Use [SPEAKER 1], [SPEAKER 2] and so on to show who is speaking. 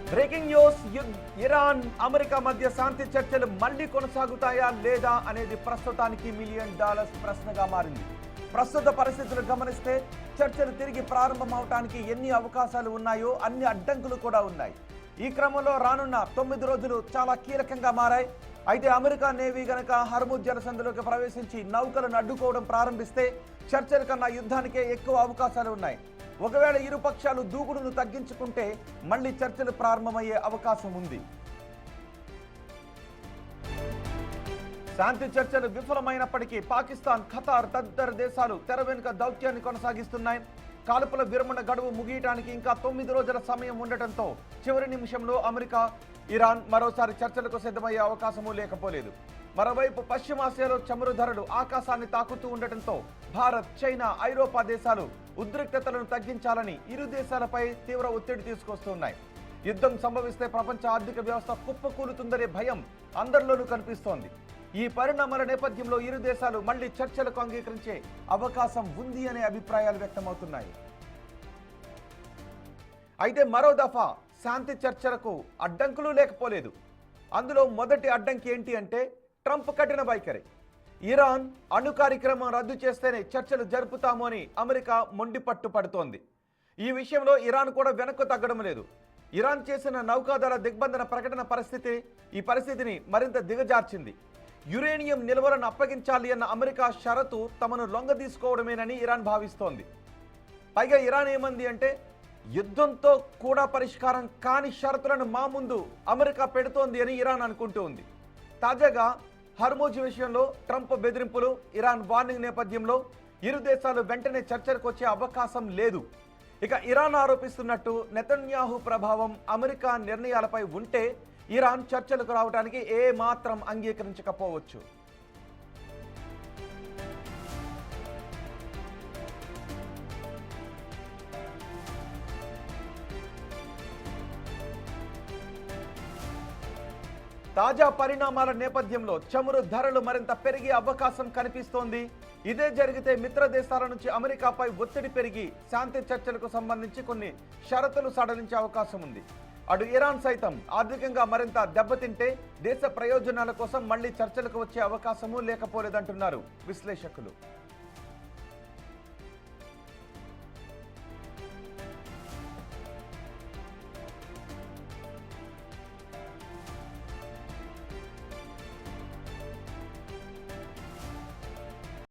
[SPEAKER 1] Breaking news. Iran America మధ్య శాంతి చర్చలు మళ్లీ కొనసాగుతాయా లేదా అనేది ప్రస్తుతానికి $1 మిలియన్ ప్రశ్నగా మారింది. ప్రస్తుత పరిస్థితులు గమనిస్తే చర్చలు తిరిగి ప్రారంభమవటానికి ఎన్ని అవకాశాలు ఉన్నాయో అన్ని అడ్డంకులు కూడా ఉన్నాయి. ఈ క్రమంలో రానున్న 9 రోజులు చాలా కీలకంగా మారాయి. అయితే అమెరికా నేవీ గనక హర్ముజ్ జలసంధిలోకి ప్రవేశించి నౌకలను అడ్డుకోవడం ప్రారంభిస్తే చర్చల కన్నా యుద్ధానికే ఎక్కువ అవకాశాలు ఉన్నాయి. ఒకవేళ ఇరు పక్షాలు దూకుడును తగ్గించుకుంటే మళ్లీ చర్చలు ప్రారంభమయ్యే అవకాశం ఉంది. శాంతి చర్చలు విఫలమైనప్పటికీ పాకిస్తాన్, ఖతార్ తదితర దేశాలు తెర వెనుక దౌత్యాన్ని కొనసాగిస్తున్నాయి. కాల్పుల విరమణ గడువు ముగియటానికి ఇంకా 9 రోజుల సమయం ఉండటంతో చివరి నిమిషంలో అమెరికా, ఇరాన్ మరోసారి చర్చలకు సిద్ధమయ్యే అవకాశమూ లేకపోలేదు. మరోవైపు పశ్చిమాసియాలో చమురు ధరలు ఆకాశాన్ని తాకుతూ ఉండటంతో భారత్, చైనా, ఐరోపా దేశాలు ఉద్రిక్తతలను తగ్గించాలని ఇరు దేశాలపై తీవ్ర ఒత్తిడి తీసుకొస్తున్నాయి. యుద్ధం సంభవిస్తే ప్రపంచ ఆర్థిక వ్యవస్థ కుప్పకూలుతుందనే భయం అందరిలోనూ కనిపిస్తోంది. ఈ పరిణామాల నేపథ్యంలో ఇరు దేశాలు మళ్లీ చర్చలకు అంగీకరించే అవకాశం ఉంది అనే అభిప్రాయాలు వ్యక్తమవుతున్నాయి. అయితే మరో దఫా శాంతి చర్చలకు అడ్డంకులు లేకపోలేదు. అందులో మొదటి అడ్డంకి ఏంటి అంటే ట్రంప్ కఠిన వైఖరి. ఇరాన్ అణు కార్యక్రమం రద్దు చేస్తేనే చర్చలు జరుపుతాము అని అమెరికా మొండిపట్టు పడుతోంది. ఈ విషయంలో ఇరాన్ కూడా వెనక్కు తగ్గడం లేదు. ఇరాన్ చేసిన నౌకాదళ దిగ్బంధన ప్రకటన ఈ పరిస్థితిని మరింత దిగజార్చింది. యురేనియం నిల్వలను అప్పగించాలి అన్న అమెరికా షరతు తమను లొంగ తీసుకోవడమేనని ఇరాన్ భావిస్తోంది. పైగా ఇరాన్ ఏమంది అంటే యుద్ధంతో కూడా పరిష్కారం కాని షరతులను మా ముందు అమెరికా పెడుతోంది అని ఇరాన్ అనుకుంటూ ఉంది. తాజాగా హర్ముజ్ విషయంలో ట్రంప్ బెదిరింపులు, ఇరాన్ వార్నింగ్ నేపథ్యంలో ఇరు దేశాలు వెంటనే చర్చలకు వచ్చే అవకాశం లేదు. ఇక ఇరాన్ ఆరోపిస్తున్నట్టు నెతన్యాహు ప్రభావం అమెరికా నిర్ణయాలపై ఉంటే ఇరాన్ చర్చలకు రావడానికి ఏమాత్రం అంగీకరించకపోవచ్చు. తాజా పరిణామాల నేపథ్యంలో చమురు ధరలు మరింత పెరిగే అవకాశం కనిపిస్తోంది. ఇదే జరిగితే మిత్ర దేశాల నుంచి అమెరికాపై ఒత్తిడి పెరిగి శాంతి చర్చలకు సంబంధించి కొన్ని షరతులు సడలించే అవకాశం ఉంది. అటు ఇరాన్ సైతం ఆర్థికంగా మరింత దెబ్బతింటే దేశ ప్రయోజనాల కోసం మళ్లీ చర్చలకు వచ్చే అవకాశమూ లేకపోలేదంటున్నారు విశ్లేషకులు.